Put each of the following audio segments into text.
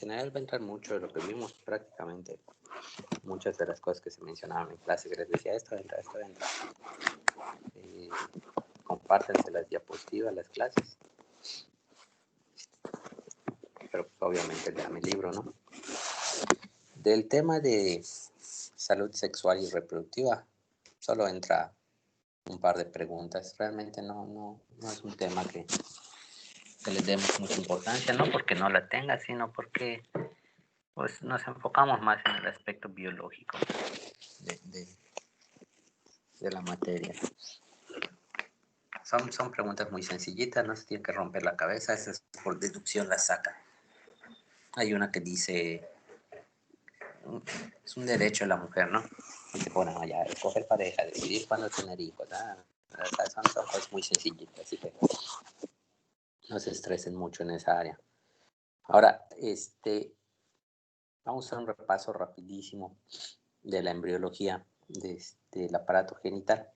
general va a entrar mucho de lo que vimos prácticamente. Muchas de las cosas que se mencionaban en clase, que les decía, esto entra. Compártense las diapositivas, las clases. Pero pues, obviamente lean mi libro, ¿no? Del tema de salud sexual y reproductiva, solo entra un par de preguntas. Realmente no es un tema que le demos mucha importancia, no porque no la tenga, sino porque pues, nos enfocamos más en el aspecto biológico de la materia. Son preguntas muy sencillitas, no se tienen que romper la cabeza, esas por deducción las sacan. Hay una que dice, es un derecho de la mujer, ¿no? Y te ponen allá, escoger pareja, decidir cuándo tener hijos. Son cosas muy sencillitas, así que no se estresen mucho en esa área. Ahora, vamos a hacer un repaso rapidísimo de la embriología del aparato genital.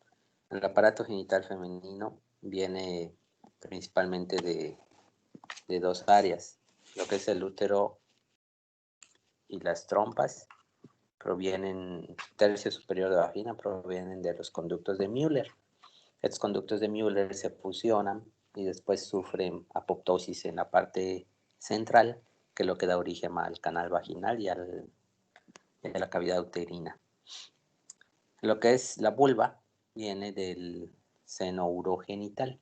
El aparato genital femenino viene principalmente de dos áreas, lo que es el útero y las trompas, tercio superior de vagina, provienen de los conductos de Müller. Estos conductos de Müller se fusionan y después sufren apoptosis en la parte central, que es lo que da origen al canal vaginal y a la cavidad uterina. Lo que es la vulva viene del seno urogenital.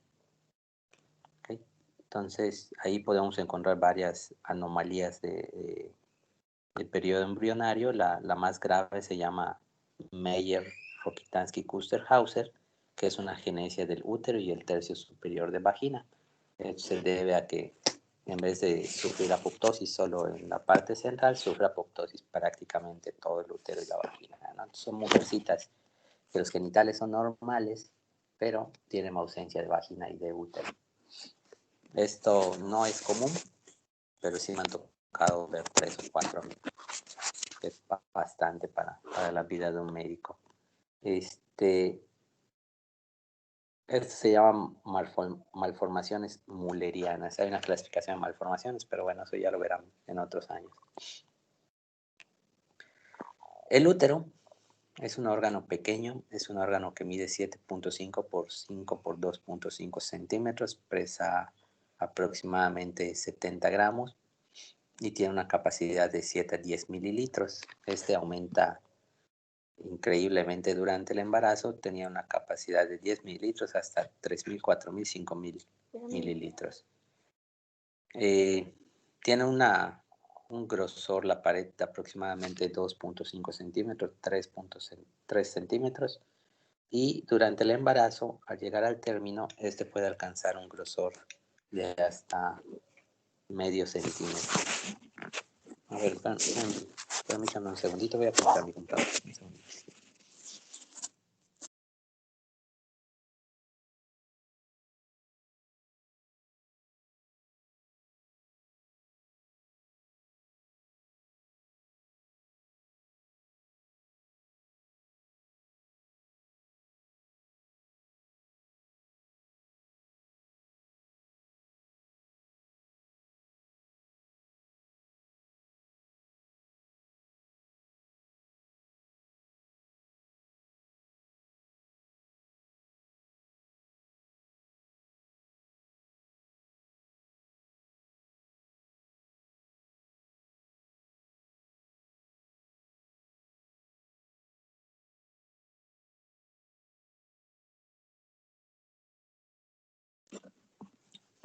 ¿Okay? Entonces, ahí podemos encontrar varias anomalías del periodo embrionario. La más grave se llama Meyer-Rokitansky-Kuster-Hauser, que es una agenesia del útero y el tercio superior de vagina. Esto se debe a que en vez de sufrir apoptosis solo en la parte central, sufre apoptosis prácticamente todo el útero y la vagina, ¿no? Son mujercitas que los genitales son normales, pero tienen ausencia de vagina y de útero. Esto no es común, pero sí me han tocado ver 3 o 4, que es bastante para la vida de un médico. Esto se llama malformaciones mullerianas. Hay una clasificación de malformaciones, pero bueno, eso ya lo verán en otros años. El útero es un órgano pequeño, es un órgano que mide 7.5 por 5 por 2.5 centímetros, pesa aproximadamente 70 gramos y tiene una capacidad de 7 a 10 mililitros. Aumenta increíblemente durante el embarazo, tenía una capacidad de 10 mililitros hasta 3.000, 4.000, 5.000 mililitros. Tiene un grosor, la pared, de aproximadamente 2.5 centímetros, 3 centímetros, y durante el embarazo, al llegar al término, puede alcanzar un grosor de hasta medio centímetro. A ver, permítanme un segundito, voy a apuntar mi computadora.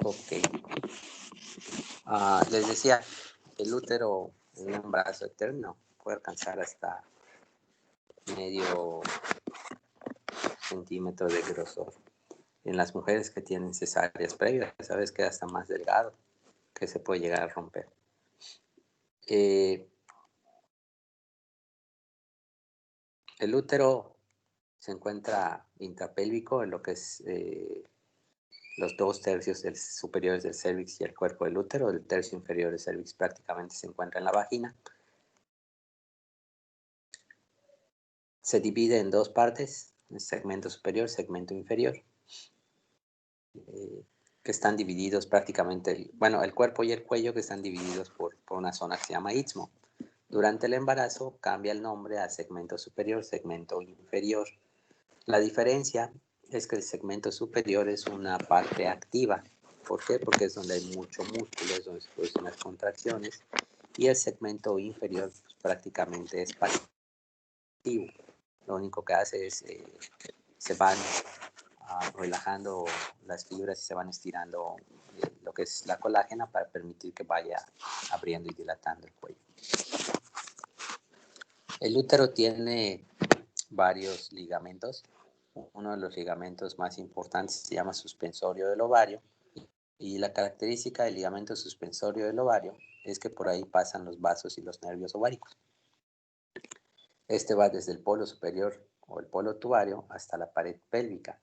Ok. Les decía, el útero en un embarazo eterno puede alcanzar hasta medio centímetro de grosor. En las mujeres que tienen cesáreas previas, sabes que hasta más delgado, que se puede llegar a romper. El útero se encuentra intrapélvico en lo que es los 2 tercios superiores del cérvix y el cuerpo del útero. El tercio inferior del cérvix prácticamente se encuentra en la vagina. Se divide en 2 partes, el segmento superior, segmento inferior, que están divididos prácticamente, el cuerpo y el cuello, que están divididos por por una zona que se llama istmo. Durante el embarazo cambia el nombre a segmento superior, segmento inferior. La diferencia es que el segmento superior es una parte activa. ¿Por qué? Porque es donde hay mucho músculo, es donde se producen las contracciones. Y el segmento inferior pues, prácticamente es pasivo. Lo único que hace es se van relajando las fibras y se van estirando lo que es la colágena para permitir que vaya abriendo y dilatando el cuello. El útero tiene varios ligamentos. Uno de los ligamentos más importantes se llama suspensorio del ovario. Y la característica del ligamento suspensorio del ovario es que por ahí pasan los vasos y los nervios ováricos. Este va desde el polo superior o el polo tubario hasta la pared pélvica.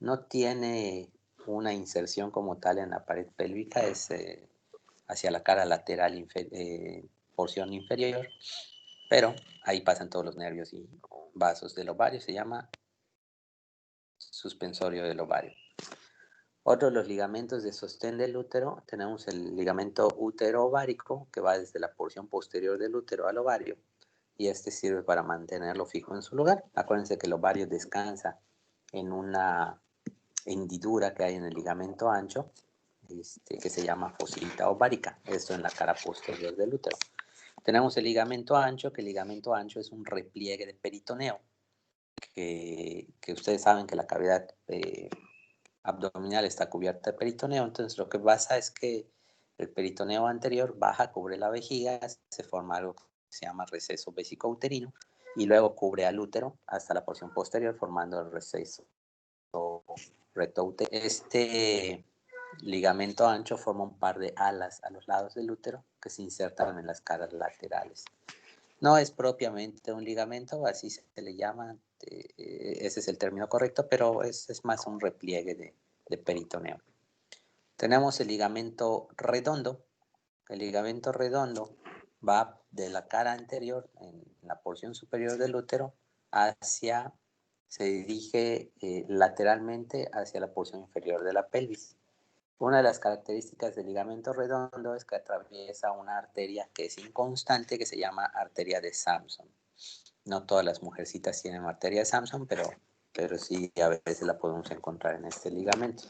No tiene una inserción como tal en la pared pélvica, es hacia la cara lateral, porción inferior, pero ahí pasan todos los nervios y vasos del ovario, se llama suspensorio del ovario. Otro de los ligamentos de sostén del útero, tenemos el ligamento útero-ovárico, que va desde la porción posterior del útero al ovario, y este sirve para mantenerlo fijo en su lugar. Acuérdense que el ovario descansa en una hendidura que hay en el ligamento ancho, que se llama fosita ovárica, esto en la cara posterior del útero. Tenemos el ligamento ancho, que el ligamento ancho es un repliegue de peritoneo, que ustedes saben que la cavidad abdominal está cubierta de peritoneo, entonces lo que pasa es que el peritoneo anterior baja, cubre la vejiga, se forma algo que se llama receso vesicouterino y luego cubre al útero hasta la porción posterior formando el receso rectouterino. Este ligamento ancho forma un par de alas a los lados del útero que se insertan en las caras laterales. No es propiamente un ligamento, así se le llama, ese es el término correcto, pero es más un repliegue de peritoneo. Tenemos el ligamento redondo. El ligamento redondo va de la cara anterior, en la porción superior del útero, se dirige lateralmente hacia la porción inferior de la pelvis. Una de las características del ligamento redondo es que atraviesa una arteria que es inconstante, que se llama arteria de Samson. No todas las mujercitas tienen arteria de Samson, pero sí a veces la podemos encontrar en este ligamento.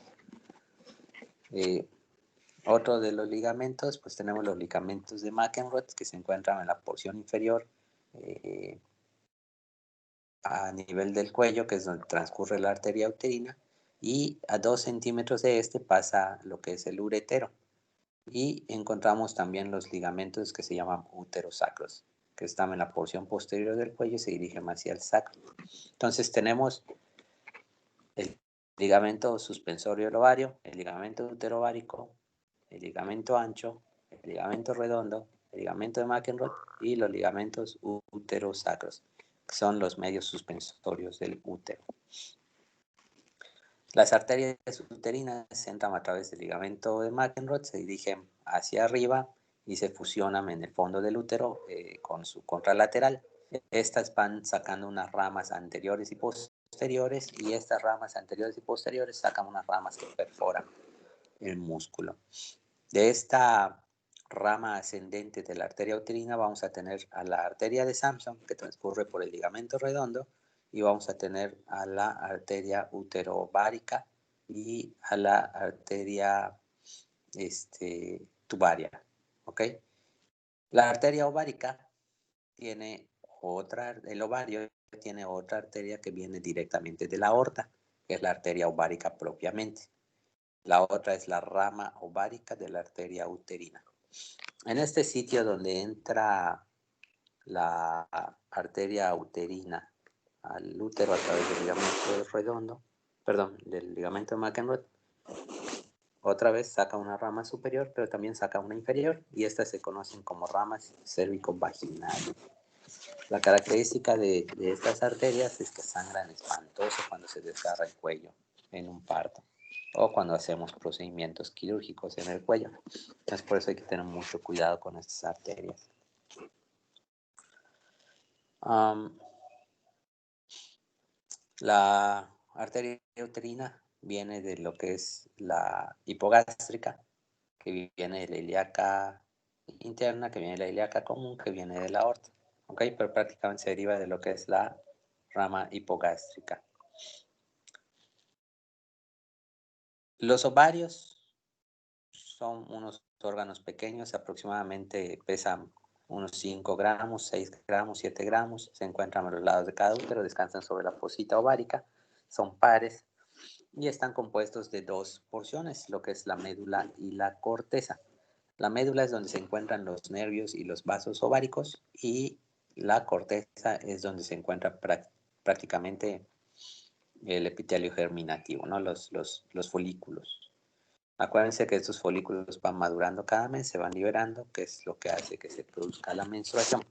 Otro de los ligamentos, pues tenemos los ligamentos de McEnroth, que se encuentran en la porción inferior a nivel del cuello, que es donde transcurre la arteria uterina, y a 2 centímetros de este pasa lo que es el uretero. Y encontramos también los ligamentos que se llaman uterosacros, que están en la porción posterior del cuello y se dirigen hacia el sacro. Entonces tenemos el ligamento suspensorio del ovario, el ligamento uterovárico, el ligamento ancho, el ligamento redondo, el ligamento de McEnroth y los ligamentos uterosacros, que son los medios suspensorios del útero. Las arterias uterinas entran a través del ligamento de McEnroth, se dirigen hacia arriba y se fusionan en el fondo del útero con su contralateral. Estas van sacando unas ramas anteriores y posteriores y estas ramas anteriores y posteriores sacan unas ramas que perforan el músculo. De esta rama ascendente de la arteria uterina vamos a tener a la arteria de Samson que transcurre por el ligamento redondo y vamos a tener a la arteria uterovárica y a la arteria tubaria, ¿ok? La arteria ovárica tiene el ovario tiene otra arteria que viene directamente de la aorta, que es la arteria ovárica propiamente. La otra es la rama ovárica de la arteria uterina. En este sitio donde entra la arteria uterina al útero a través del ligamento redondo, del ligamento de McEnroth, otra vez saca una rama superior, pero también saca una inferior, y estas se conocen como ramas cérvico-vaginales. La característica de estas arterias es que sangran espantoso cuando se desgarra el cuello en un parto o cuando hacemos procedimientos quirúrgicos en el cuello. Entonces por eso hay que tener mucho cuidado con estas arterias. La arteria uterina viene de lo que es la hipogástrica, que viene de la ilíaca interna, que viene de la ilíaca común, que viene de la aorta. ¿Ok? Pero prácticamente se deriva de lo que es la rama hipogástrica. Los ovarios son unos órganos pequeños, aproximadamente pesan unos 5 gramos, 6 gramos, 7 gramos, se encuentran a los lados de cada útero, descansan sobre la fosita ovárica, son pares y están compuestos de dos porciones, lo que es la médula y la corteza. La médula es donde se encuentran los nervios y los vasos ováricos y la corteza es donde se encuentra prácticamente el epitelio germinativo, ¿no? Los folículos. Acuérdense que estos folículos van madurando cada mes, se van liberando, que es lo que hace que se produzca la menstruación.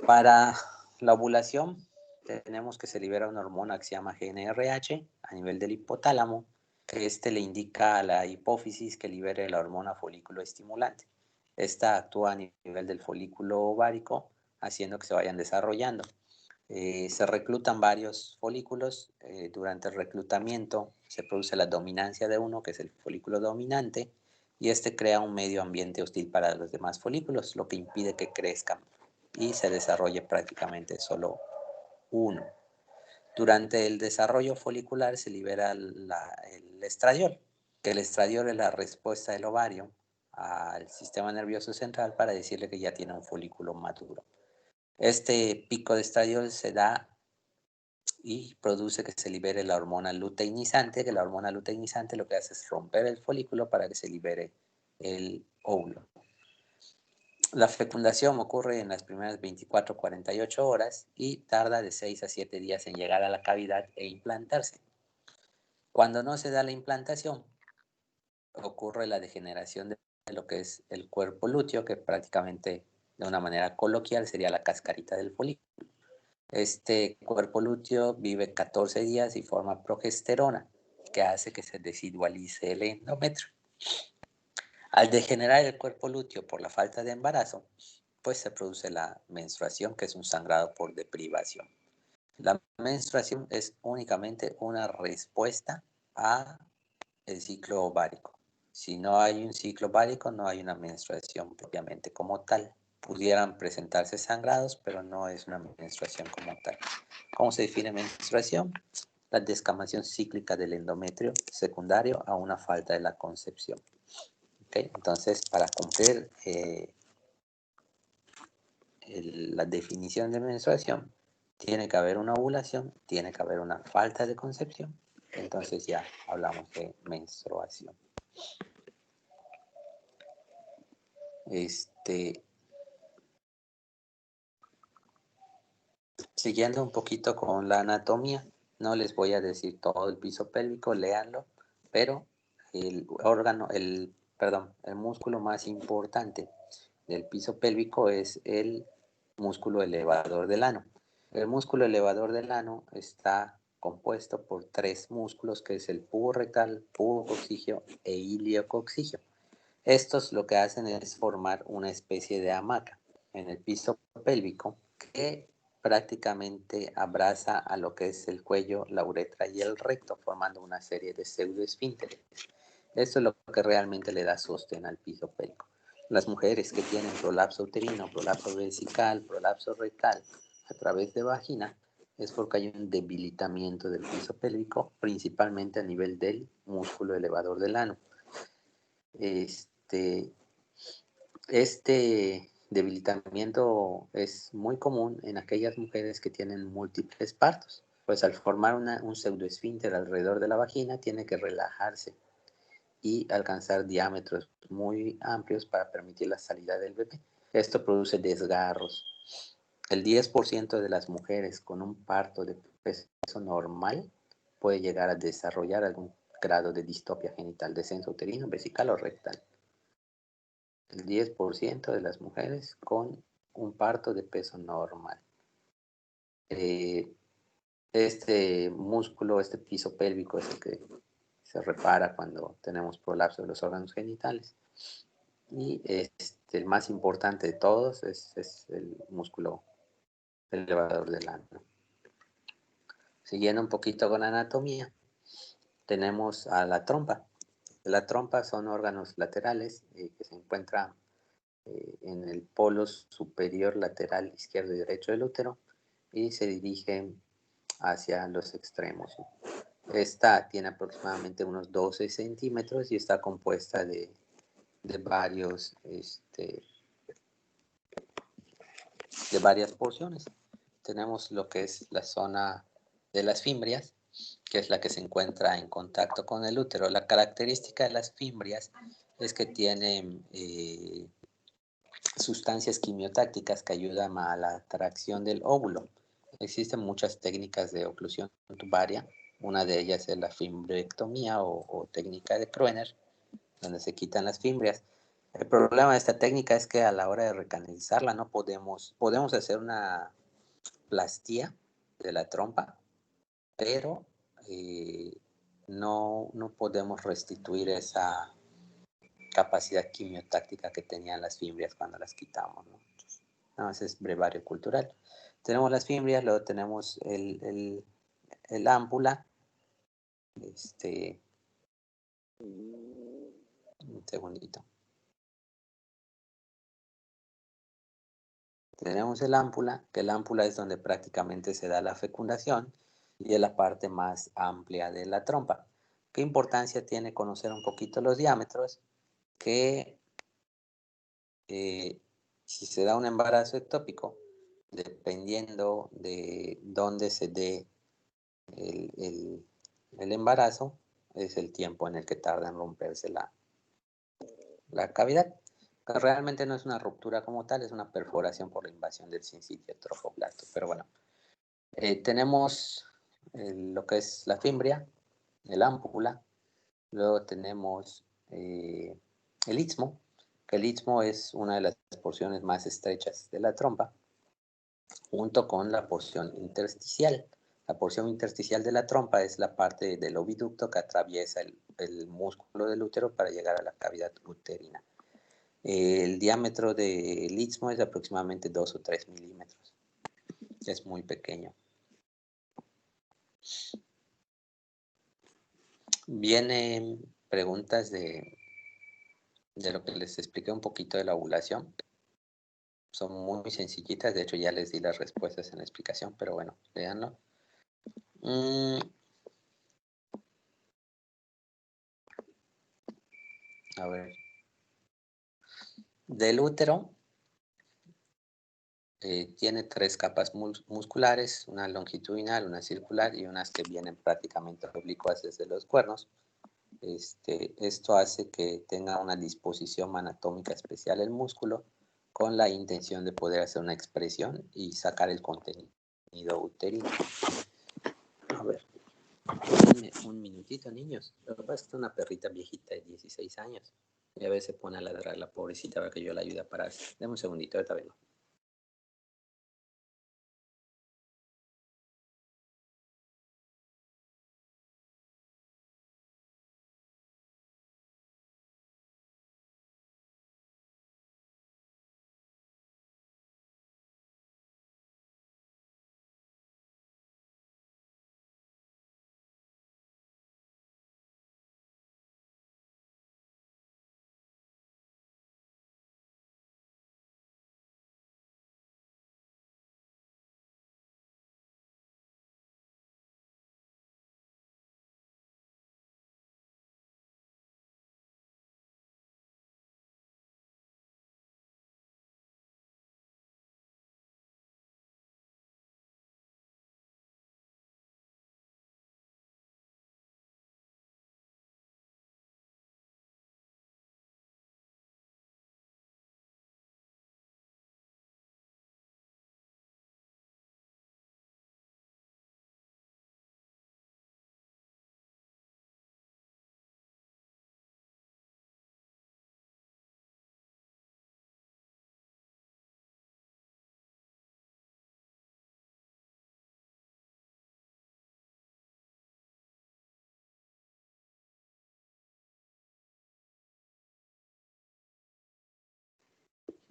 Para la ovulación tenemos que se libera una hormona que se llama GnRH a nivel del hipotálamo, que le indica a la hipófisis que libere la hormona folículo estimulante. Esta actúa a nivel del folículo ovárico, haciendo que se vayan desarrollando. Se reclutan varios folículos. Durante el reclutamiento se produce la dominancia de uno, que es el folículo dominante, y este crea un medio ambiente hostil para los demás folículos, lo que impide que crezcan y se desarrolle prácticamente solo uno. Durante el desarrollo folicular se libera el estradiol, que el estradiol es la respuesta del ovario al sistema nervioso central para decirle que ya tiene un folículo maduro. Este pico de estradiol se da y produce que se libere la hormona luteinizante, que la hormona luteinizante lo que hace es romper el folículo para que se libere el óvulo. La fecundación ocurre en las primeras 24-48 horas y tarda de 6 a 7 días en llegar a la cavidad e implantarse. Cuando no se da la implantación, ocurre la degeneración de lo que es el cuerpo lúteo, que prácticamente de una manera coloquial sería la cascarita del folículo. Este cuerpo lúteo vive 14 días y forma progesterona, que hace que se desigualice el endometrio. Al degenerar el cuerpo lúteo por la falta de embarazo, pues se produce la menstruación, que es un sangrado por deprivación. La menstruación es únicamente una respuesta a el ciclo ovárico. Si no hay un ciclo ovárico, no hay una menstruación propiamente como tal. Pudieran presentarse sangrados, pero no es una menstruación como tal. ¿Cómo se define menstruación? La descamación cíclica del endometrio secundario a una falta de la concepción. ¿Okay? Entonces, para cumplir la definición de menstruación, tiene que haber una ovulación, tiene que haber una falta de concepción, entonces ya hablamos de menstruación. Siguiendo un poquito con la anatomía, no les voy a decir todo el piso pélvico, léanlo, pero el músculo más importante del piso pélvico es el músculo elevador del ano. El músculo elevador del ano está compuesto por tres músculos, que es el pubo rectal, pubo coccigio e ilio coccigio. Estos lo que hacen es formar una especie de hamaca en el piso pélvico que prácticamente abraza a lo que es el cuello, la uretra y el recto, formando una serie de pseudoesfínteres. Esto es lo que realmente le da sostén al piso pélvico. Las mujeres que tienen prolapso uterino, prolapso vesical, prolapso rectal a través de vagina, es porque hay un debilitamiento del piso pélvico, principalmente a nivel del músculo elevador del ano. Este debilitamiento es muy común en aquellas mujeres que tienen múltiples partos, pues al formar un pseudoesfínter alrededor de la vagina tiene que relajarse y alcanzar diámetros muy amplios para permitir la salida del bebé. Esto produce desgarros. El 10% de las mujeres con un parto de peso normal puede llegar a desarrollar algún grado de distopia genital, descenso uterino, vesical o rectal. El 10% de las mujeres con un parto de peso normal. Este músculo, este piso pélvico es el que se repara cuando tenemos prolapso de los órganos genitales. Y el más importante de todos es el músculo elevador del ano. Siguiendo un poquito con la anatomía, tenemos a la trompa. La trompa son órganos laterales que se encuentran en el polo superior lateral izquierdo y derecho del útero y se dirige hacia los extremos. Esta tiene aproximadamente unos 12 centímetros y está compuesta de varios, de varias porciones. Tenemos lo que es la zona de las fimbrias, que es la que se encuentra en contacto con el útero. La característica de las fimbrias es que tienen sustancias quimiotácticas que ayudan a la atracción del óvulo. Existen muchas técnicas de oclusión tubaria. Una de ellas es la fimbrectomía o técnica de Kroener, donde se quitan las fimbrias. El problema de esta técnica es que a la hora de recanalizarla no podemos hacer una plastía de la trompa, pero no podemos restituir esa capacidad quimiotáctica que tenían las fimbrias cuando las quitamos, ¿no? Nada más es brevario cultural. Tenemos las fimbrias, luego tenemos el ámpula. Un segundito. Tenemos el ámpula, que el ámpula es donde prácticamente se da la fecundación y es la parte más amplia de la trompa. ¿Qué importancia tiene conocer un poquito los diámetros? Que si se da un embarazo ectópico, dependiendo de dónde se dé el embarazo, es el tiempo en el que tarda en romperse la cavidad. Realmente no es una ruptura como tal, es una perforación por la invasión del sincitio trofoblasto. Pero bueno, tenemos lo que es la fimbria, el ámpula, luego tenemos el istmo, que el istmo es una de las porciones más estrechas de la trompa, junto con la porción intersticial. La porción intersticial de la trompa es la parte del oviducto que atraviesa el músculo del útero para llegar a la cavidad uterina. El diámetro del istmo es aproximadamente 2 o 3 milímetros. Es muy pequeño. Vienen preguntas de lo que les expliqué un poquito de la ovulación. Son muy sencillitas, de hecho ya les di las respuestas en la explicación, pero bueno, léanlo. A ver. Del útero tiene 3 capas musculares, una longitudinal, una circular y unas que vienen prácticamente oblicuas desde los cuernos. Esto hace que tenga una disposición anatómica especial el músculo con la intención de poder hacer una expresión y sacar el contenido uterino. A ver, un minutito, niños. Lo que pasa es que es una perrita viejita de 16 años y a veces se pone a ladrar la pobrecita para que yo la ayude a pararse. Dame un segundito, ahorita vengo.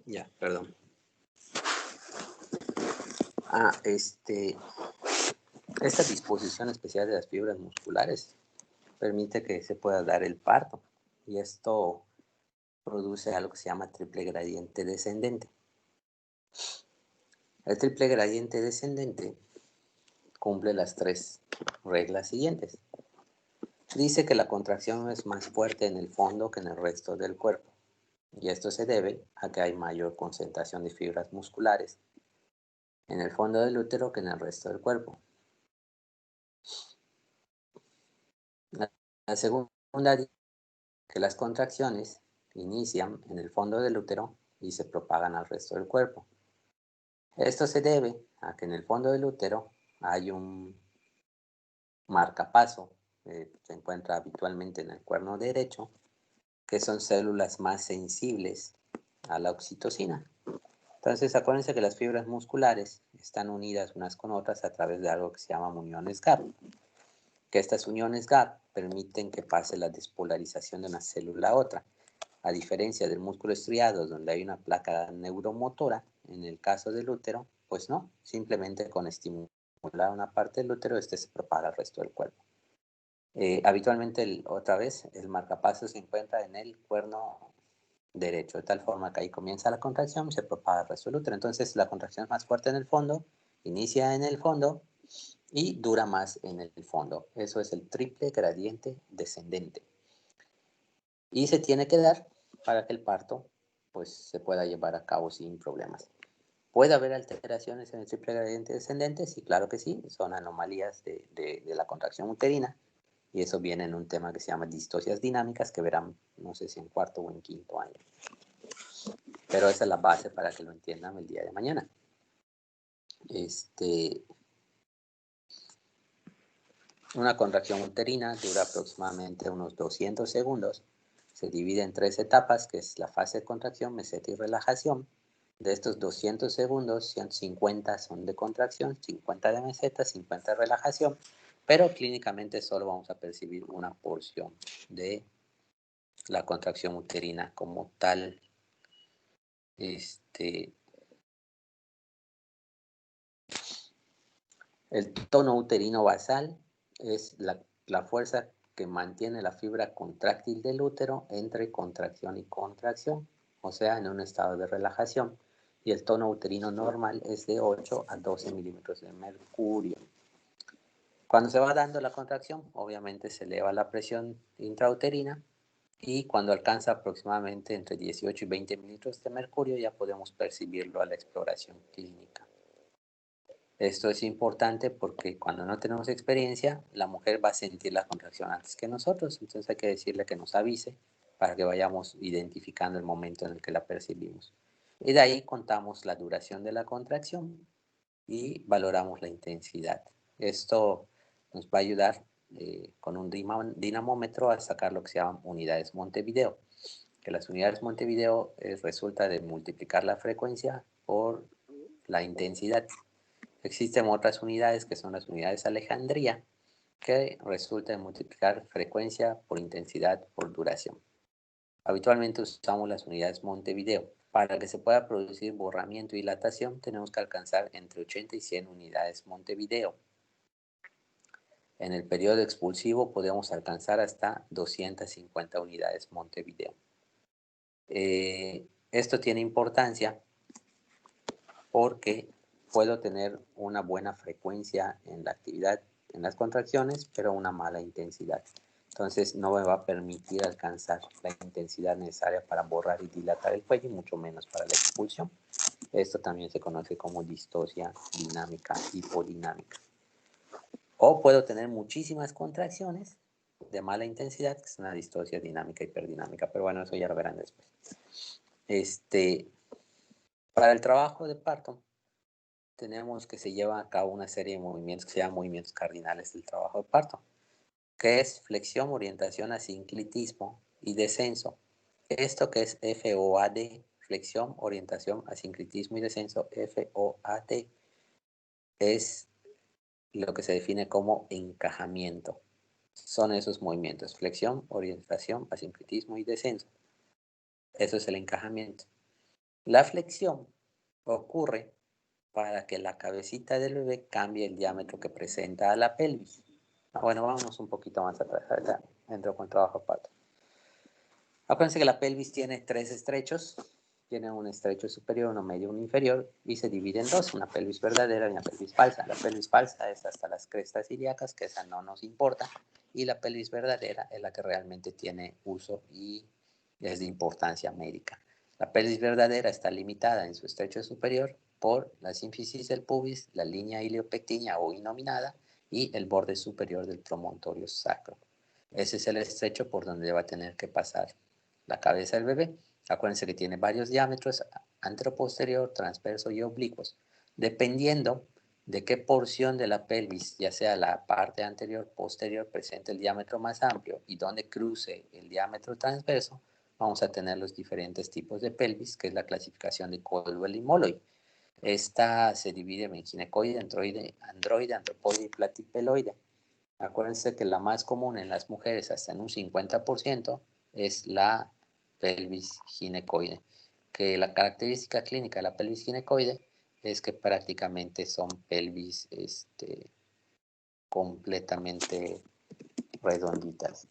Ya, perdón. Esta disposición especial de las fibras musculares permite que se pueda dar el parto. Y esto produce algo que se llama triple gradiente descendente. El triple gradiente descendente cumple las 3 reglas siguientes. Dice que la contracción es más fuerte en el fondo que en el resto del cuerpo, y esto se debe a que hay mayor concentración de fibras musculares en el fondo del útero que en el resto del cuerpo. La segunda dice que las contracciones inician en el fondo del útero y se propagan al resto del cuerpo. Esto se debe a que en el fondo del útero hay un marcapaso, se encuentra habitualmente en el cuerno derecho, que son células más sensibles a la oxitocina. Entonces, acuérdense que las fibras musculares están unidas unas con otras a través de algo que se llama uniones gap, que estas uniones gap permiten que pase la despolarización de una célula a otra. A diferencia del músculo estriado, donde hay una placa neuromotora, en el caso del útero, pues no, simplemente con estimular una parte del útero, se propaga al resto del cuerpo. Habitualmente, otra vez, el marcapaso se encuentra en el cuerno derecho, de tal forma que ahí comienza la contracción y se propaga al resto del útero. Entonces, la contracción es más fuerte en el fondo, inicia en el fondo y dura más en el fondo. Eso es el triple gradiente descendente. Y se tiene que dar para que el parto pues, se pueda llevar a cabo sin problemas. ¿Puede haber alteraciones en el triple gradiente descendente? Sí, claro que sí. Son anomalías de la contracción uterina. Y eso viene en un tema que se llama distocias dinámicas, que verán, no sé si en cuarto o en quinto año. Pero esa es la base para que lo entiendan el día de mañana. Una contracción uterina dura aproximadamente unos 200 segundos. Se divide en 3 etapas, que es la fase de contracción, meseta y relajación. De estos 200 segundos, 150 son de contracción, 50 de meseta, 50 de relajación, pero clínicamente solo vamos a percibir una porción de la contracción uterina como tal. El tono uterino basal es la fuerza que mantiene la fibra contráctil del útero entre contracción y contracción, o sea, en un estado de relajación. Y el tono uterino normal es de 8 a 12 milímetros de mercurio. Cuando se va dando la contracción, obviamente se eleva la presión intrauterina y cuando alcanza aproximadamente entre 18 y 20 milímetros de mercurio ya podemos percibirlo a la exploración clínica. Esto es importante porque cuando no tenemos experiencia, la mujer va a sentir la contracción antes que nosotros. Entonces hay que decirle que nos avise para que vayamos identificando el momento en el que la percibimos. Y de ahí contamos la duración de la contracción y valoramos la intensidad. Esto nos va a ayudar con un dinamómetro a sacar lo que se llaman unidades Montevideo. Que las unidades Montevideo resulta de multiplicar la frecuencia por la intensidad. Existen otras unidades que son las unidades Alejandría, que resulta de multiplicar frecuencia por intensidad por duración. Habitualmente usamos las unidades Montevideo. Para que se pueda producir borramiento y dilatación tenemos que alcanzar entre 80 y 100 unidades Montevideo. En el periodo expulsivo podemos alcanzar hasta 250 unidades Montevideo. Esto tiene importancia porque puedo tener una buena frecuencia en la actividad, en las contracciones, pero una mala intensidad. Entonces no me va a permitir alcanzar la intensidad necesaria para borrar y dilatar el cuello, y mucho menos para la expulsión. Esto también se conoce como distocia dinámica hipodinámica. O puedo tener muchísimas contracciones de mala intensidad, que es una distocia dinámica hipodinámica, pero bueno, eso ya lo verán después. Para el trabajo de parto, tenemos que se lleva a cabo una serie de movimientos que se llaman movimientos cardinales del trabajo de parto, que es flexión, orientación, asinclitismo y descenso. Esto que es FOAD, flexión, orientación, asinclitismo y descenso, FOAD, es lo que se define como encajamiento. Son esos movimientos, flexión, orientación, asinclitismo y descenso. Eso es el encajamiento. La flexión ocurre para que la cabecita del bebé cambie el diámetro que presenta a la pelvis. Bueno, vámonos un poquito más atrás. Acá entro con trabajo parto. Acuérdense que la pelvis tiene 3 estrechos. Tiene un estrecho superior, uno medio, uno inferior, y se divide en dos, una pelvis verdadera y una pelvis falsa. La pelvis falsa es hasta las crestas ilíacas, que esa no nos importa, y la pelvis verdadera es la que realmente tiene uso y es de importancia médica. La pelvis verdadera está limitada en su estrecho superior por la sínfisis del pubis, la línea iliopectinia o inominada y el borde superior del promontorio sacro. Ese es el estrecho por donde va a tener que pasar la cabeza del bebé. Acuérdense que tiene varios diámetros, anteroposterior, transverso y oblicuos. Dependiendo de qué porción de la pelvis, ya sea la parte anterior, posterior, presente el diámetro más amplio y donde cruce el diámetro transverso, vamos a tener los diferentes tipos de pelvis, que es la clasificación de Caldwell y Molloy. Esta se divide en ginecoide, androide, antropoide y platipeloide. Acuérdense que la más común en las mujeres, hasta en un 50%, es la pelvis ginecoide. Que la característica clínica de la pelvis ginecoide es que prácticamente son pelvis completamente redonditas.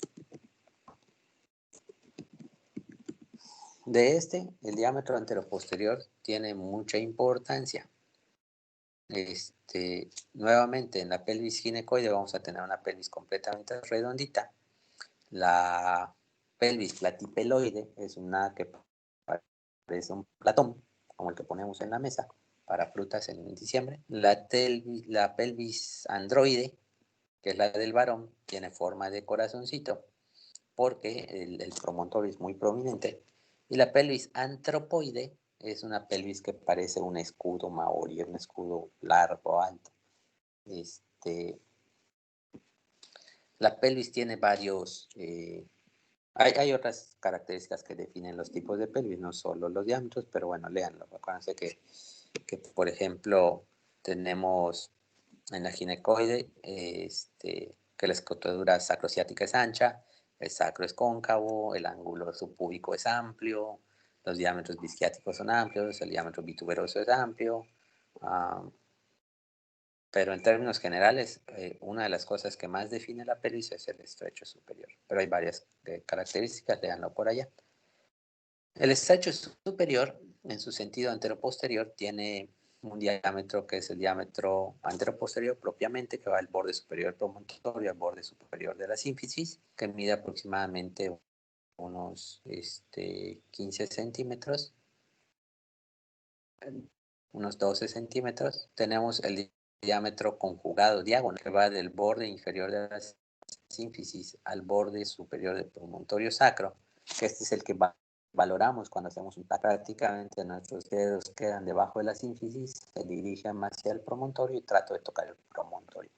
El diámetro anteroposterior tiene mucha importancia. Nuevamente, en la pelvis ginecoide vamos a tener una pelvis completamente redondita. La pelvis platipeloide es una que parece un platón, como el que ponemos en la mesa para frutas en diciembre. La pelvis androide, que es la del varón, tiene forma de corazoncito porque el promontorio es muy prominente. Y la pelvis antropoide es una pelvis que parece un escudo maorí, un escudo largo, alto. La pelvis tiene varios... hay otras características que definen los tipos de pelvis, no solo los diámetros, pero bueno, léanlo. Acuérdense que por ejemplo, tenemos en la ginecoide que la escotadura sacrociática es ancha, el sacro es cóncavo, el ángulo subpúbico es amplio, los diámetros bisquiáticos son amplios, el diámetro bituberoso es amplio. Pero en términos generales, una de las cosas que más define la pelvis es el estrecho superior. Pero hay varias características, léanlo por allá. El estrecho superior, en su sentido anteroposterior, tiene un diámetro que es el diámetro anteroposterior propiamente, que va al borde superior del promontorio, al borde superior de la sínfisis, que mide aproximadamente unos 15 centímetros, unos 12 centímetros. Tenemos el diámetro conjugado diagonal, que va del borde inferior de la sínfisis al borde superior del promontorio sacro, que este es el que valoramos cuando hacemos un TAC. Prácticamente nuestros dedos quedan debajo de la sínfisis, se dirigen hacia el promontorio y trato de tocar el promontorio.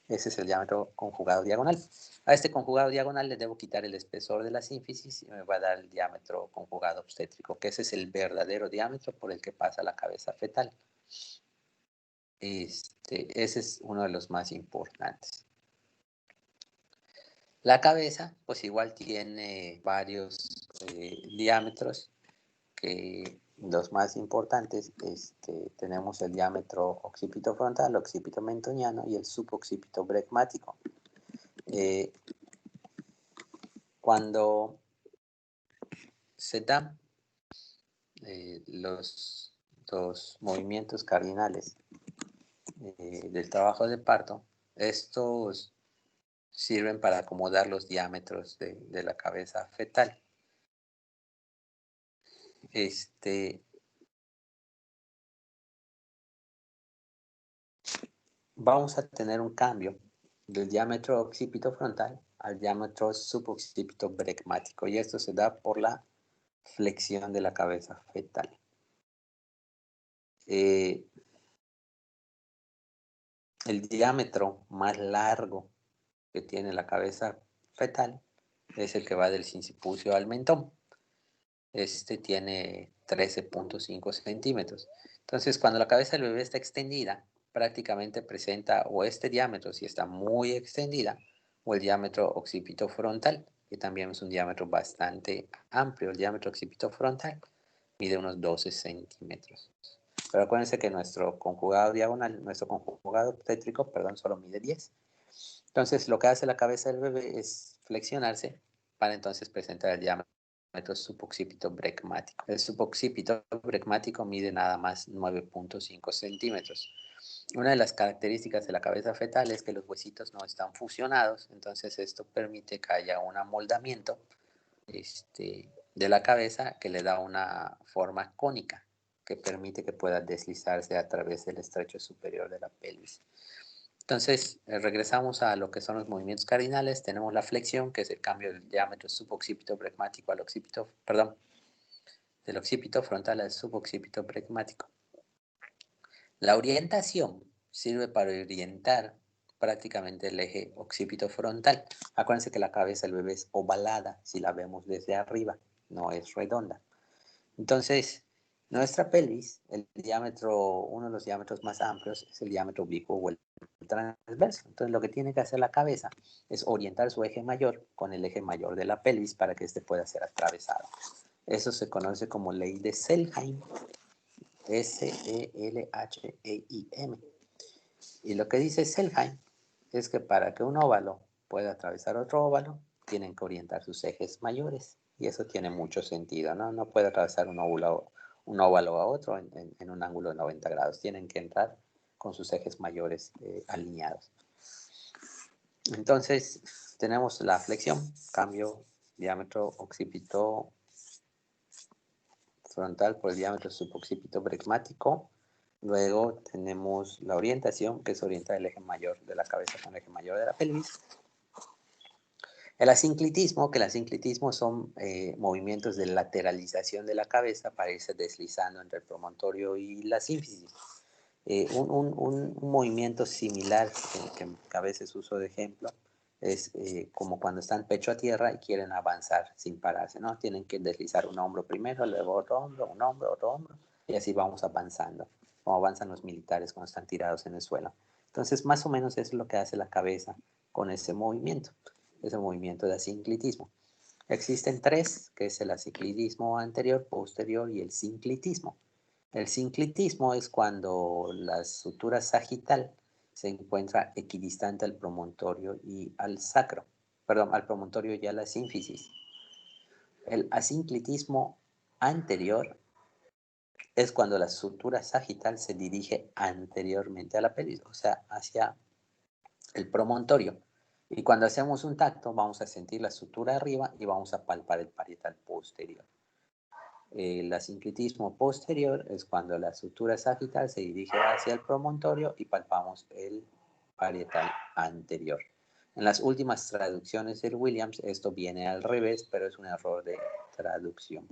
Ese es el diámetro conjugado diagonal. A este conjugado diagonal le debo quitar el espesor de la sínfisis y me va a dar el diámetro conjugado obstétrico, que ese es el verdadero diámetro por el que pasa la cabeza fetal. Ese es uno de los más importantes. La cabeza, pues igual tiene varios diámetros, que los más importantes, tenemos el diámetro occipito frontal, occipito mentoniano y el suboccipito bregmático. Cuando se dan los dos movimientos cardinales del trabajo de parto, estos sirven para acomodar los diámetros de la cabeza fetal. Vamos a tener un cambio del diámetro occipito frontal al diámetro suboccipito bregmático, y esto se da por la flexión de la cabeza fetal. El diámetro más largo que tiene la cabeza fetal es el que va del sincipucio al mentón. Este tiene 13.5 centímetros. Entonces, cuando la cabeza del bebé está extendida, prácticamente presenta o este diámetro, si está muy extendida, o el diámetro occipito frontal, que también es un diámetro bastante amplio. El diámetro occipito frontal mide unos 12 centímetros. Pero acuérdense que nuestro conjugado obstétrico, solo mide 10. Entonces, lo que hace la cabeza del bebé es flexionarse para entonces presentar el diámetro suboccipito bregmático. El suboccipito bregmático mide nada más 9.5 centímetros. Una de las características de la cabeza fetal es que los huesitos no están fusionados, entonces esto permite que haya un amoldamiento de la cabeza que le da una forma cónica que permite que pueda deslizarse a través del estrecho superior de la pelvis. Entonces, regresamos a lo que son los movimientos cardinales. Tenemos la flexión, que es el cambio del diámetro suboccipito bregmático al occipito, perdón, del occipito frontal al suboccipito bregmático. La orientación sirve para orientar prácticamente el eje occipito frontal. Acuérdense que la cabeza del bebé es ovalada si la vemos desde arriba, no es redonda. Entonces, nuestra pelvis, el diámetro, uno de los diámetros más amplios es el diámetro oblicuo o el transverso. Entonces, lo que tiene que hacer la cabeza es orientar su eje mayor con el eje mayor de la pelvis para que éste pueda ser atravesado. Eso se conoce como ley de Selheim. S-E-L-H-E-I-M. Y lo que dice Selheim es que para que un óvalo pueda atravesar otro óvalo, tienen que orientar sus ejes mayores. Y eso tiene mucho sentido, ¿no? No puede atravesar un óvalo a otro en un ángulo de 90 grados. Tienen que entrar con sus ejes mayores alineados. Entonces, tenemos la flexión, cambio diámetro occipito frontal por el diámetro suboccipito bregmático. Luego tenemos la orientación, que es orientar el eje mayor de la cabeza con el eje mayor de la pelvis. El asinclitismo, que el asinclitismo son movimientos de lateralización de la cabeza para irse deslizando entre el promontorio y la sínfisis. Un movimiento similar que a veces uso de ejemplo es como cuando están pecho a tierra y quieren avanzar sin pararse, ¿no? Tienen que deslizar un hombro primero, luego otro hombro, un hombro, otro hombro, y así vamos avanzando, como avanzan los militares cuando están tirados en el suelo. Entonces, más o menos eso es lo que hace la cabeza con ese movimiento de asinclitismo. Existen tres, que es el asinclitismo anterior, posterior y el sinclitismo. El sinclitismo es cuando la sutura sagital se encuentra equidistante al promontorio y al sacro, perdón, al promontorio y a la sínfisis. El asinclitismo anterior es cuando la sutura sagital se dirige anteriormente a la pelvis, o sea, hacia el promontorio. Y cuando hacemos un tacto, vamos a sentir la sutura arriba y vamos a palpar el parietal posterior. El asinclitismo posterior es cuando la sutura sagital se dirige hacia el promontorio y palpamos el parietal anterior. En las últimas traducciones de Williams esto viene al revés, pero es un error de traducción.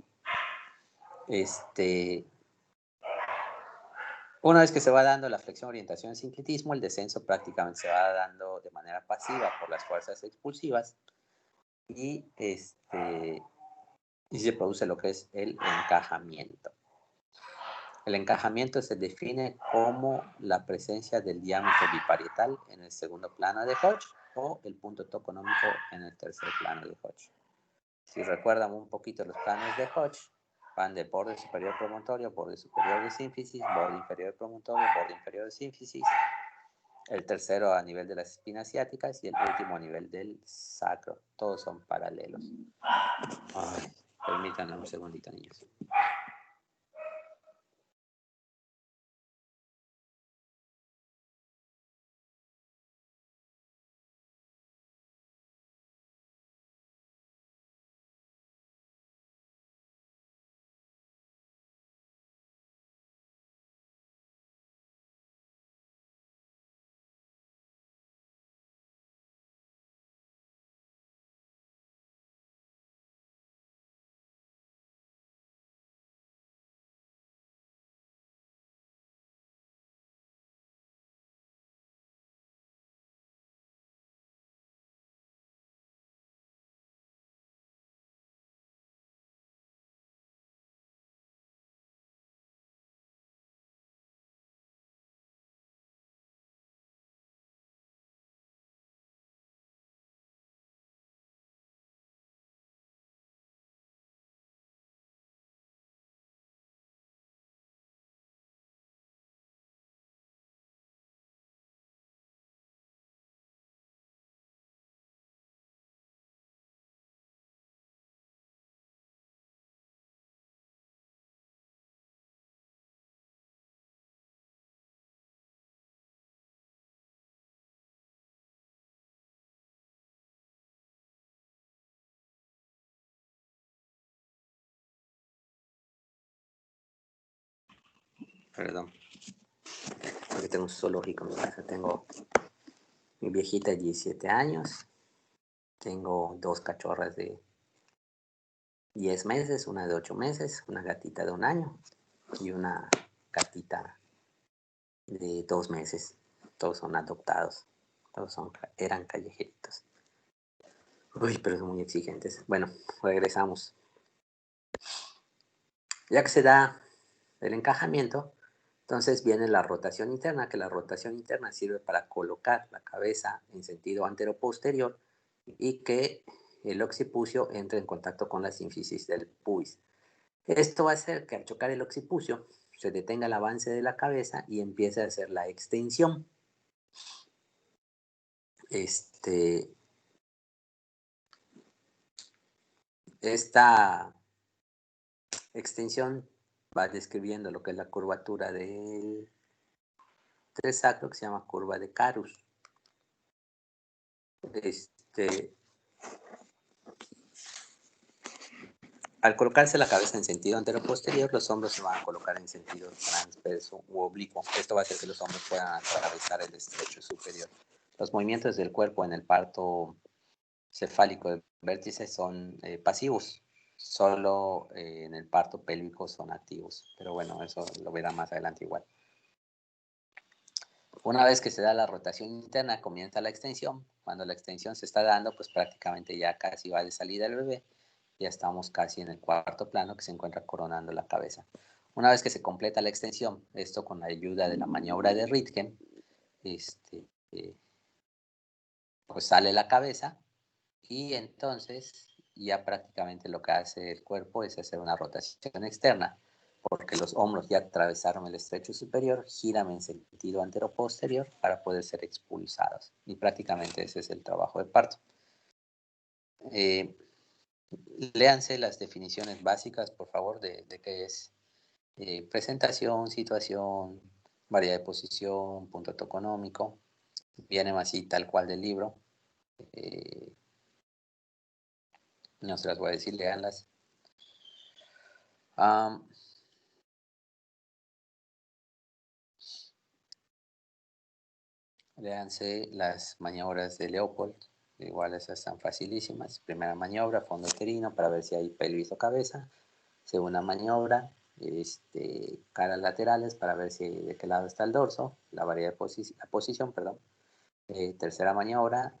Una vez que se va dando la flexión, orientación, sinclitismo, el descenso prácticamente se va dando de manera pasiva por las fuerzas expulsivas y se produce lo que es el encajamiento. El encajamiento se define como la presencia del diámetro biparietal en el segundo plano de Hodge o el punto toconómico en el tercer plano de Hodge. Si recuerdan un poquito los planos de Hodge, van de borde superior promontorio, borde superior de sínfisis, borde inferior promontorio, borde inferior de sínfisis, el tercero a nivel de las espinas ciáticas y el último a nivel del sacro. Todos son paralelos. Ay, permítanme un segundito, niños. Perdón. Porque tengo un zoológico en mi casa. Tengo mi viejita de 17 años. Tengo 2 cachorras de 10 meses, una de 8 meses, una gatita de 1 año y una gatita de 2 meses. Todos son adoptados. Eran callejeritos. Uy, pero son muy exigentes. Bueno, regresamos. Ya que se da el encajamiento, entonces viene la rotación interna, que la rotación interna sirve para colocar la cabeza en sentido antero-posterior y que el occipucio entre en contacto con la sínfisis del pubis. Esto va a hacer que al chocar el occipucio se detenga el avance de la cabeza y empiece a hacer la extensión. Esta extensión va describiendo lo que es la curvatura del tresacro, que se llama curva de Carus. Al colocarse la cabeza en sentido antero-posterior, los hombros se van a colocar en sentido transverso u oblicuo. Esto va a hacer que los hombros puedan atravesar el estrecho superior. Los movimientos del cuerpo en el parto cefálico de vértice son pasivos. Solo en el parto pélvico son activos. Pero bueno, eso lo verá más adelante igual. Una vez que se da la rotación interna, comienza la extensión. Cuando la extensión se está dando, pues prácticamente ya casi va de salida el bebé. Ya estamos casi en el cuarto plano que se encuentra coronando la cabeza. Una vez que se completa la extensión, esto con la ayuda de la maniobra de Röntgen, pues sale la cabeza y entonces ya prácticamente lo que hace el cuerpo es hacer una rotación externa, porque los hombros ya atravesaron el estrecho superior, giran en sentido antero-posterior para poder ser expulsados. Y prácticamente ese es el trabajo de parto. Léanse las definiciones básicas, por favor, de qué es presentación, situación, variedad de posición, punto toconómico. Viene así tal cual del libro. No se las voy a decir, léanlas. Léanse las maniobras de Leopold. Igual esas están facilísimas. Primera maniobra, fondo uterino, para ver si hay pelvis o cabeza. Segunda maniobra, caras laterales, para ver si de qué lado está el dorso. La variedad de posición, perdón. Tercera maniobra,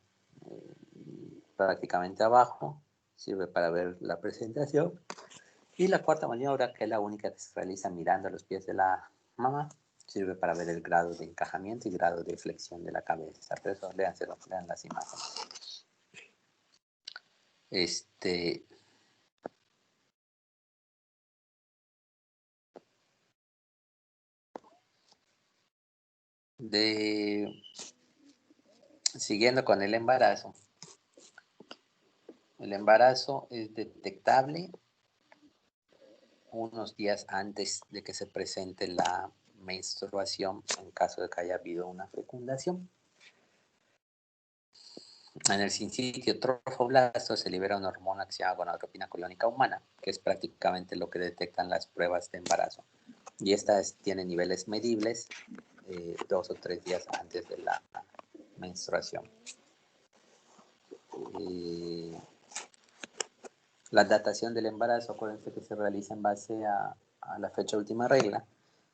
prácticamente abajo, sirve para ver la presentación. Y la cuarta maniobra, que es la única que se realiza mirando a los pies de la mamá, sirve para ver el grado de encajamiento y grado de flexión de la cabeza. Por eso lean las imágenes. Siguiendo con el embarazo. El embarazo es detectable unos días antes de que se presente la menstruación en caso de que haya habido una fecundación. En el sincitio trofoblasto se libera una hormona que se llama gonadotropina coriónica humana, que es prácticamente lo que detectan las pruebas de embarazo. Y esta tiene niveles medibles 2 o 3 días antes de la menstruación. La datación del embarazo, acuérdense que se realiza en base a la fecha última regla,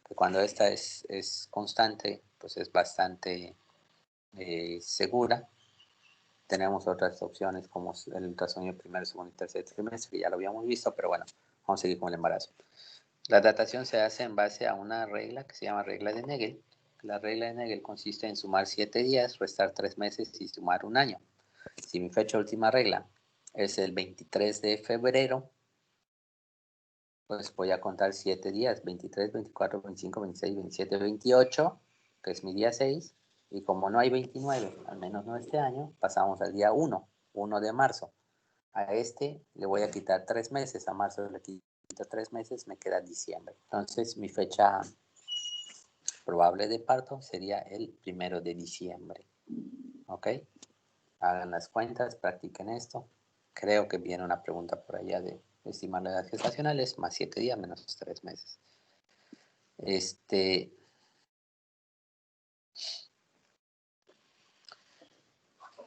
que cuando esta es constante, pues es bastante segura. Tenemos otras opciones como el ultrasonido primer, segundo y tercer trimestre, que ya lo habíamos visto, pero bueno, vamos a seguir con el embarazo. La datación se hace en base a una regla que se llama regla de Nagel. La regla de Nagel consiste en sumar 7 días, restar 3 meses y sumar 1 año. Si mi fecha última regla es el 23 de febrero, pues voy a contar 7 días, 23, 24, 25, 26, 27, 28, que es mi día 6, y como no hay 29, al menos no este año, pasamos al día 1 de marzo. A le voy a quitar 3 meses, a marzo le quito 3 meses, me queda diciembre. Entonces mi fecha probable de parto sería el 1 de diciembre. ¿Ok? Hagan las cuentas, practiquen esto. Creo que viene una pregunta por allá de estimar la edad gestacional, es más 7 días menos 3 meses. Este,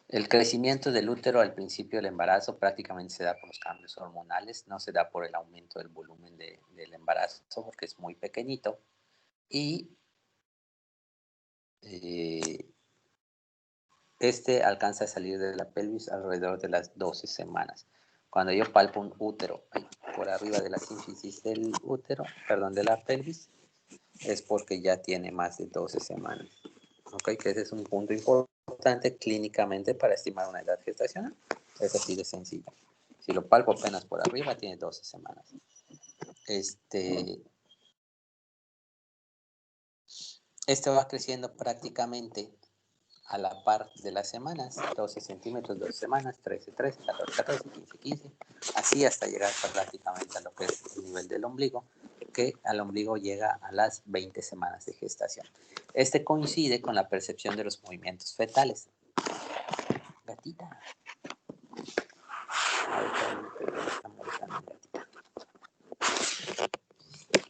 el crecimiento del útero al principio del embarazo prácticamente se da por los cambios hormonales, no se da por el aumento del volumen del embarazo porque es muy pequeñito. Y este alcanza a salir de la pelvis alrededor de las 12 semanas. Cuando yo palpo un útero por arriba de la sínfisis del útero, perdón, de la pelvis, es porque ya tiene más de 12 semanas. ¿Ok? Que ese es un punto importante clínicamente para estimar una edad gestacional. Es así de sencillo. Si lo palpo apenas por arriba, tiene 12 semanas. Este va creciendo prácticamente a la par de las semanas, 12 centímetros, 12 semanas, 13, 13, 14, 14, 15, 15, así hasta llegar prácticamente a lo que es el nivel del ombligo, que al ombligo llega a las 20 semanas de gestación. Este coincide con la percepción de los movimientos fetales. Gatita.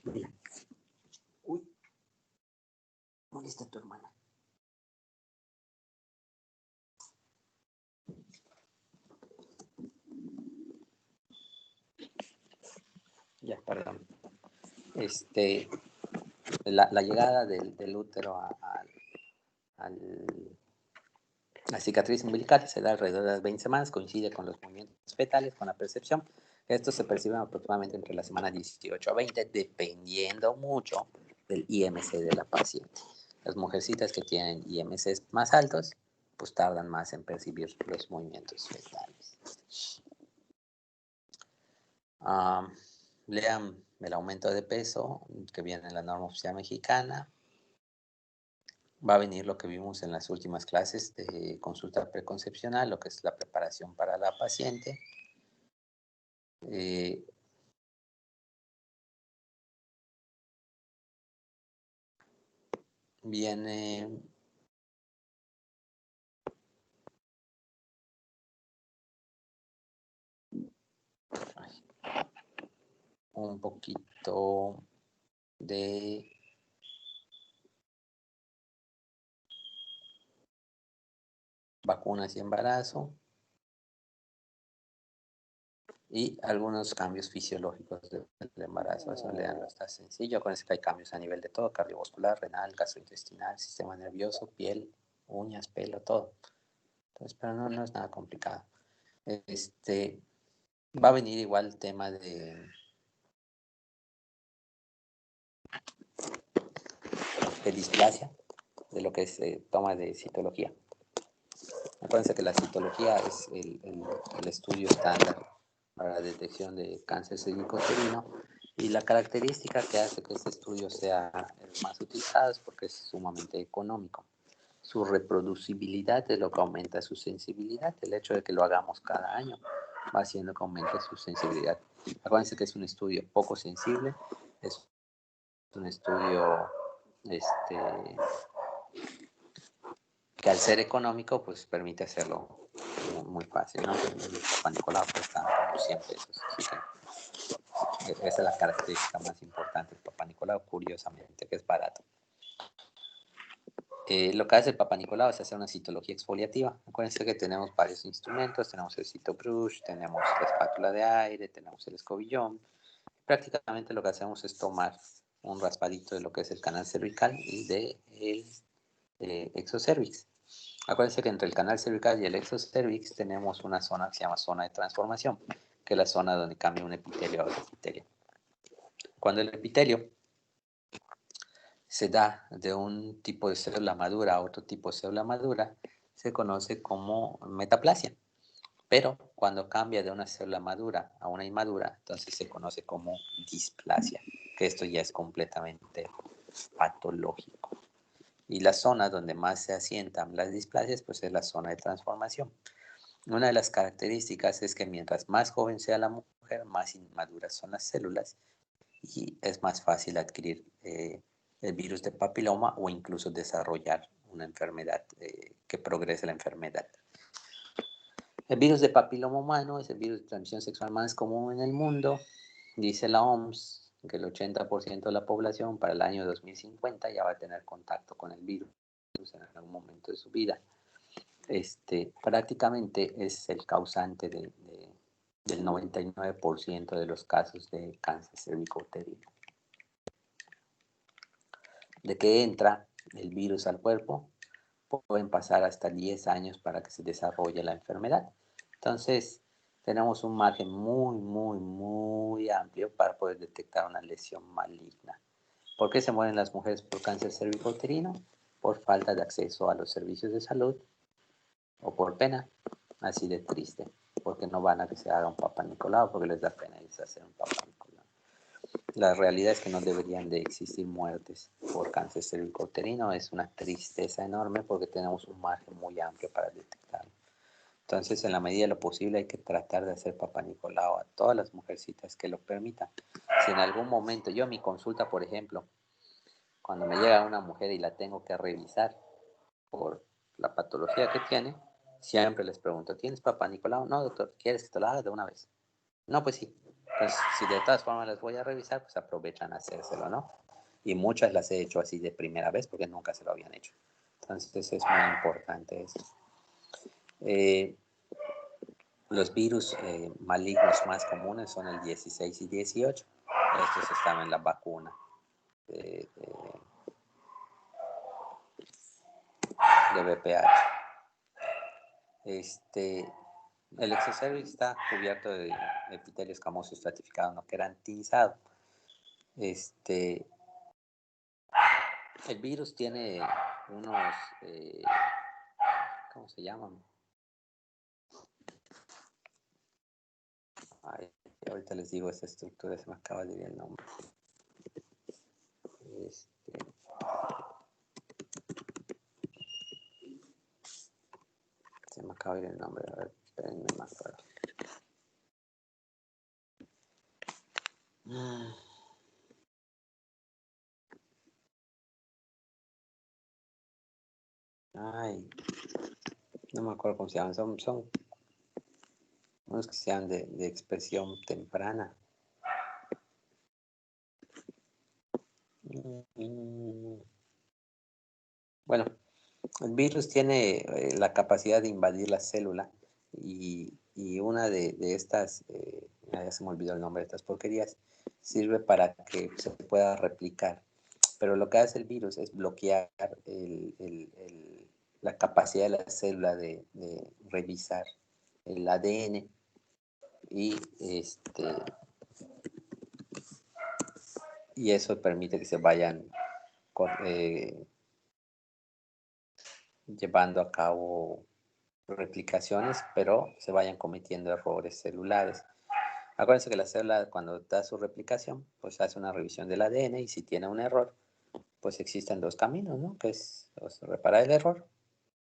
Mira. Uy, molesta a tu hermana. Ya, perdón. La llegada del útero a la cicatriz umbilical se da alrededor de las 20 semanas, coincide con los movimientos fetales, con la percepción. Estos se perciben aproximadamente entre la semana 18 a 20, dependiendo mucho del IMC de la paciente. Las mujercitas que tienen IMCs más altos, pues tardan más en percibir los movimientos fetales. Lean el aumento de peso que viene en la norma oficial mexicana. Va a venir lo que vimos en las últimas clases de consulta preconcepcional, lo que es la preparación para la paciente. Viene un poquito de vacunas y embarazo y algunos cambios fisiológicos del embarazo. Eso leanlo, está sencillo. Acuérdense que hay cambios a nivel de todo: cardiovascular, renal, gastrointestinal, sistema nervioso, piel, uñas, pelo, todo. Entonces, pero no es nada complicado. Va a venir igual el tema de displasia, de lo que es toma de citología. Acuérdense que la citología es el estudio estándar para la detección de cáncer cervicouterino, y la característica que hace que este estudio sea el más utilizado es porque es sumamente económico. Su reproducibilidad es lo que aumenta su sensibilidad. El hecho de que lo hagamos cada año va haciendo que aumente su sensibilidad. Acuérdense que es un estudio poco sensible, es un estudio que al ser económico pues permite hacerlo muy fácil, ¿no? El Papá Nicolau cuesta como 100 pesos, así que esa es la característica más importante del Papá Nicolau, curiosamente, que es barato. Lo que hace el Papá Nicolau es hacer una citología exfoliativa. Acuérdense que tenemos varios instrumentos: tenemos el CitoBrush, tenemos la espátula de aire, tenemos el escobillón. Prácticamente lo que hacemos es tomar un raspadito de lo que es el canal cervical y del exocervix. Acuérdense que entre el canal cervical y el exocervix tenemos una zona que se llama zona de transformación, que es la zona donde cambia un epitelio a otro epitelio. Cuando el epitelio se da de un tipo de célula madura a otro tipo de célula madura, se conoce como metaplasia. Pero cuando cambia de una célula madura a una inmadura, entonces se conoce como displasia, que esto ya es completamente patológico. Y la zona donde más se asientan las displasias, pues es la zona de transformación. Una de las características es que mientras más joven sea la mujer, más inmaduras son las células y es más fácil adquirir el virus de papiloma o incluso desarrollar una enfermedad que progrese la enfermedad. El virus de papiloma humano es el virus de transmisión sexual más común en el mundo, dice la OMS, que el 80% de la población para el año 2050 ya va a tener contacto con el virus en algún momento de su vida. Prácticamente es el causante del 99% de los casos de cáncer cervicouterino. De que entra el virus al cuerpo, pueden pasar hasta 10 años para que se desarrolle la enfermedad. Entonces, tenemos un margen muy amplio para poder detectar una lesión maligna. ¿Por qué se mueren las mujeres por cáncer cervicouterino? Por falta de acceso a los servicios de salud o por pena, así de triste, porque no van a que se haga un Papa Nicolau, porque les da pena irse a hacer un Papa Nicolau. La realidad es que no deberían de existir muertes por cáncer cervicouterino, es una tristeza enorme porque tenemos un margen muy amplio para detectarlo. Entonces, en la medida de lo posible hay que tratar de hacer Papa Nicolau a todas las mujercitas que lo permitan. Si en algún momento, yo mi consulta, por ejemplo, cuando me llega una mujer y la tengo que revisar por la patología que tiene, siempre les pregunto, ¿tienes Papa Nicolau? No, doctor, ¿quieres que te lo haga de una vez? No, pues sí. Pues si de todas formas las voy a revisar, pues aprovechan a hacérselo, ¿no? Y muchas las he hecho así de primera vez porque nunca se lo habían hecho. Entonces es muy importante eso. Los virus malignos más comunes son el 16 y 18. Estos están en la vacuna de VPH. El exocervix está cubierto de epitelio escamoso estratificado no querantinizado. El virus tiene unos, ¿cómo se llaman? Ay, ahorita les digo esa estructura, se me acaba de ir el nombre. Se me acaba de ir el nombre, a ver, espérenme más para. Ay, no me acuerdo cómo se llaman, son unos que se llaman de expresión temprana. Bueno, el virus tiene la capacidad de invadir la célula y una de estas, ya se me olvidó el nombre de estas porquerías, sirve para que se pueda replicar. Pero lo que hace el virus es bloquear la capacidad de la célula de revisar el ADN y, y eso permite que se vayan llevando a cabo replicaciones, pero se vayan cometiendo errores celulares. Acuérdense que la célula cuando da su replicación, pues hace una revisión del ADN y si tiene un error, pues existen dos caminos, ¿no? Que es reparar el error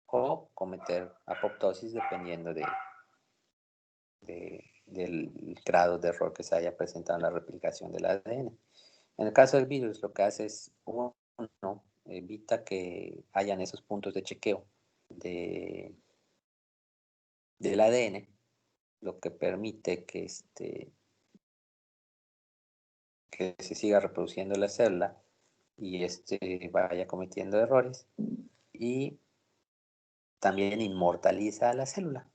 o cometer apoptosis dependiendo del grado de error que se haya presentado en la replicación del ADN. En el caso del virus, lo que hace es, uno, evita que hayan esos puntos de chequeo del ADN, lo que permite que, que se siga reproduciendo la célula y vaya cometiendo errores y también inmortaliza a la célula.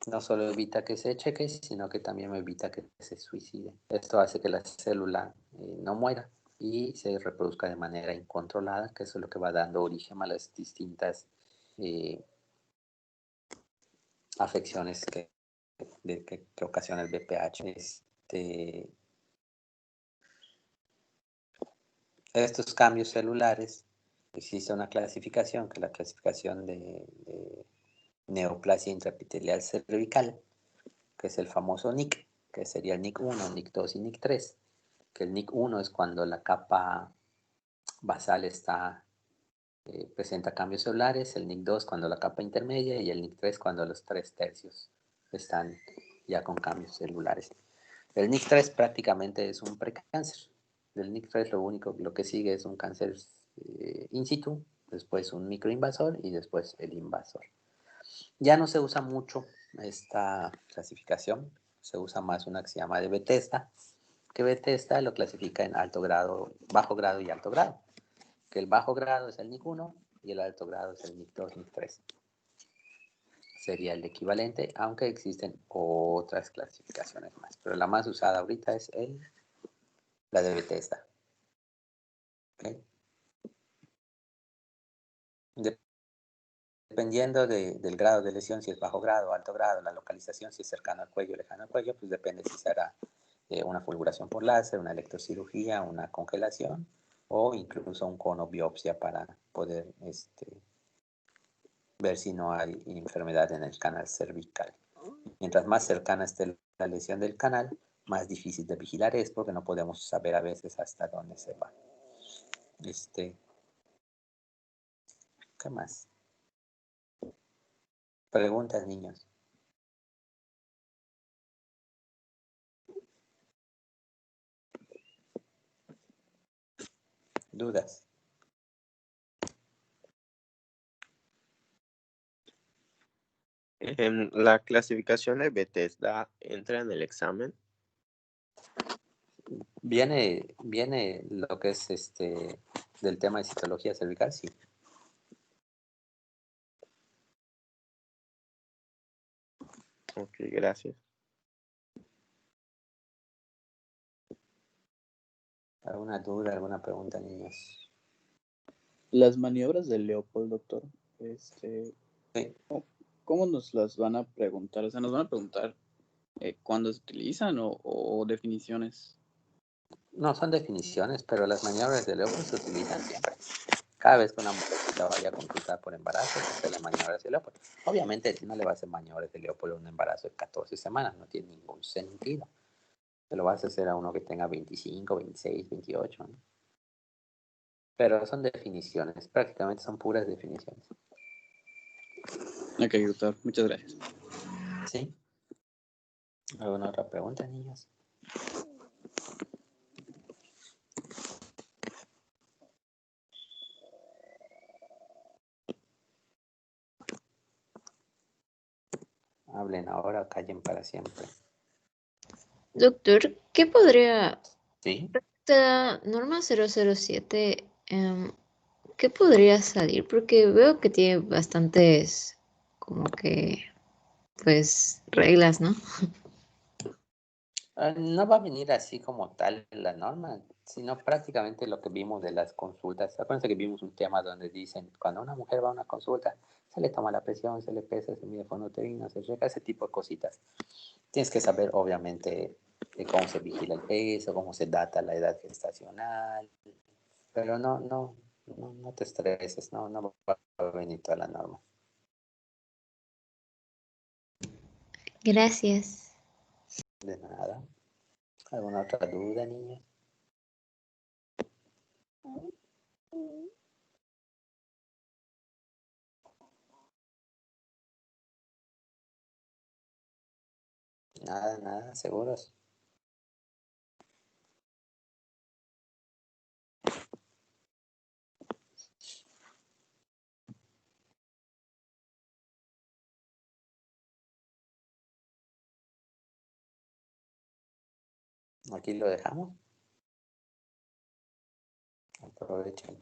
No solo evita que se cheque, sino que también evita que se suicide. Esto hace que la célula no muera y se reproduzca de manera incontrolada, que eso es lo que va dando origen a las distintas afecciones que ocasiona el VPH. Estos cambios celulares, existe una clasificación, que es la clasificación de neoplasia intraepitelial cervical, que es el famoso NIC, que sería el NIC1, NIC2 y NIC3, que el NIC1 es cuando la capa basal presenta cambios celulares, el NIC2 cuando la capa intermedia y el NIC3 cuando los 3/3 están ya con cambios celulares. El NIC3 prácticamente es un precáncer. Del NIC3 lo que sigue es un cáncer in situ, después un microinvasor y después el invasor. Ya no se usa mucho esta clasificación, se usa más una que se llama de Bethesda, que Bethesda lo clasifica en alto grado, bajo grado y alto grado. Que el bajo grado es el NIC 1 y el alto grado es el NIC 2, NIC 3. Sería el equivalente, aunque existen otras clasificaciones más. Pero la más usada ahorita es la de Bethesda. ¿Okay? Dependiendo del grado de lesión, si es bajo grado o alto grado, la localización, si es cercano al cuello o lejano al cuello, pues depende si será una fulguración por láser, una electrocirugía, una congelación o incluso un conobiopsia para poder ver si no hay enfermedad en el canal cervical. Mientras más cercana esté la lesión del canal, más difícil de vigilar es porque no podemos saber a veces hasta dónde se va. ¿Qué más? Preguntas, niños. ¿Dudas? ¿La clasificación de Bethesda entra en el examen? Viene lo que es del tema de citología cervical, sí. Ok, gracias. ¿Alguna duda, alguna pregunta, niños? Las maniobras de Leopold, doctor, Sí. ¿cómo nos las van a preguntar? O sea, ¿nos van a preguntar cuándo se utilizan o definiciones? No, son definiciones, pero las maniobras de Leopold se utilizan siempre. Cada vez que una mujer la vaya a consultar por embarazo, se hace las maniobras de Leopold. Obviamente, no le vas a hacer maniobras de Leopold a un embarazo de 14 semanas, no tiene ningún sentido. Se lo vas a hacer a uno que tenga 25, 26, 28, ¿no? Pero son definiciones, prácticamente son puras definiciones. Ok, doctor, muchas gracias. ¿Sí? ¿Alguna otra pregunta, niños? Hablen ahora, callen para siempre. Doctor, ¿qué podría, ¿Sí? esta norma 007, qué podría salir? Porque veo que tiene bastantes, como que, pues, reglas, ¿no? No va a venir así como tal la norma, sino prácticamente lo que vimos de las consultas. Acuérdense que vimos un tema donde dicen, cuando una mujer va a una consulta, se le toma la presión, se le pesa, se mide fondo uterino, se checa, ese tipo de cositas. Tienes que saber, obviamente, cómo se vigila el peso, cómo se data la edad gestacional, pero no te estreses, no va a venir toda la norma. Gracias. De nada. ¿Alguna otra duda, niña? Nada, seguros. Aquí lo dejamos. Aprovechen.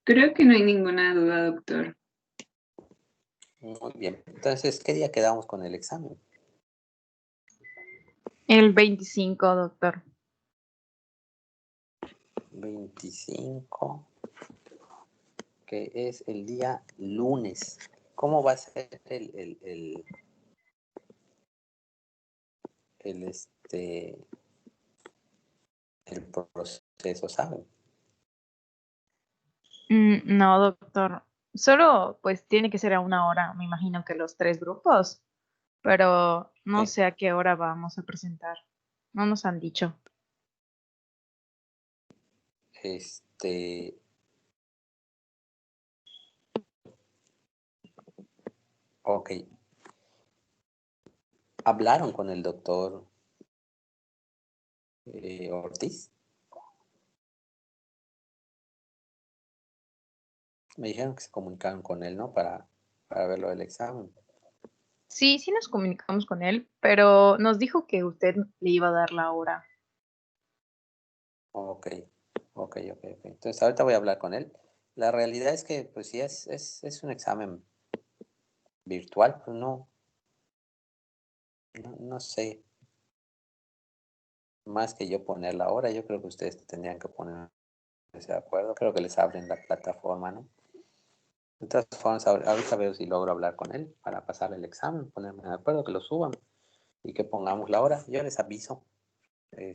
Creo que no hay ninguna duda, doctor. Muy bien. Entonces, ¿qué día quedamos con el examen? El 25, doctor. 25, que es el día lunes. ¿Cómo va a ser el proceso, saben? No, doctor. Solo pues tiene que ser a una hora, me imagino que los 3 grupos, pero no Sí. sé a qué hora vamos a presentar. No nos han dicho. Ok. ¿Hablaron con el doctor Ortiz? Me dijeron que se comunicaron con él, ¿no? Para ver lo del examen. Sí, sí nos comunicamos con él, pero nos dijo que usted le iba a dar la hora. Ok. Entonces ahorita voy a hablar con él. La realidad es que, pues sí, es un examen virtual, pues no sé. Más que yo poner la hora, yo creo que ustedes tendrían que ponerse de acuerdo. Creo que les abren la plataforma, ¿no? De todas formas, ahorita veo si logro hablar con él para pasar el examen, ponerme de acuerdo, que lo suban y que pongamos la hora. Yo les aviso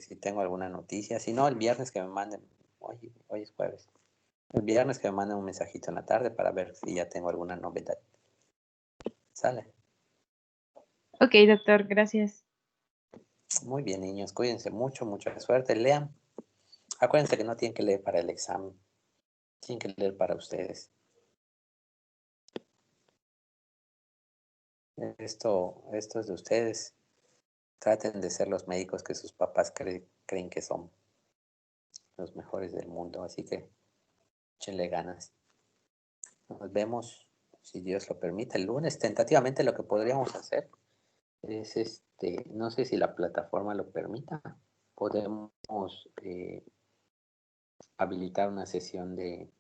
si tengo alguna noticia. Si no, el viernes que me manden, hoy es jueves, el viernes que me manden un mensajito en la tarde para ver si ya tengo alguna novedad. ¿Sale? Ok, doctor, gracias. Muy bien, niños, cuídense mucho, mucha suerte. Lean. Acuérdense que no tienen que leer para el examen, tienen que leer para ustedes. Esto es de ustedes. Traten de ser los médicos que sus papás creen que son los mejores del mundo. Así que échenle ganas. Nos vemos, si Dios lo permite, el lunes. Tentativamente lo que podríamos hacer es, no sé si la plataforma lo permita, podemos habilitar una sesión del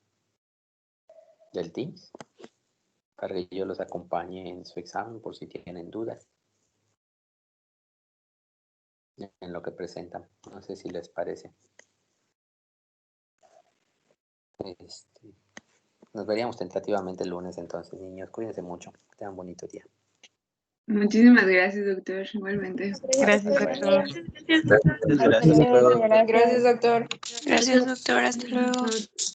Teams para que yo los acompañe en su examen por si tienen dudas en lo que presentan. No sé si les parece. Nos veríamos tentativamente el lunes entonces, niños. Cuídense mucho. Que tengan un bonito día. Muchísimas gracias, doctor. Igualmente. Gracias, doctor. Gracias, doctor. Gracias, doctor. Gracias, doctor. Hasta luego.